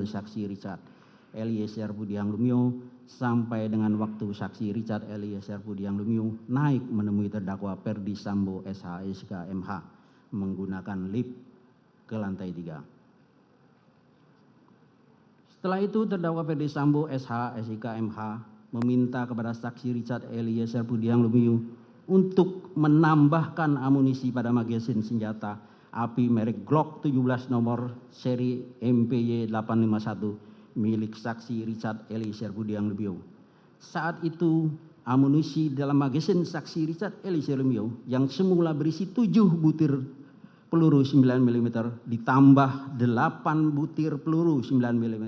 memanggil saksi Richard Eliezer Budiang Lumiu sampai dengan waktu saksi Richard Eliezer Budiang Lumiu naik menemui terdakwa Ferdi Sambo SH SK MH menggunakan lift ke lantai 3. Setelah itu terdakwa Ferdi Sambo SH SK MH meminta kepada saksi Richard Eliezer Budiang Lumiu untuk menambahkan amunisi pada magasin senjata api merek Glock 17 nomor seri MPY 851 milik saksi Richard Eliezer Budiang Lumiu. Saat itu amunisi dalam magasin saksi Richard Eliezer Lumiu yang semula berisi 7 butir peluru 9 mm ditambah 8 butir peluru 9 mm.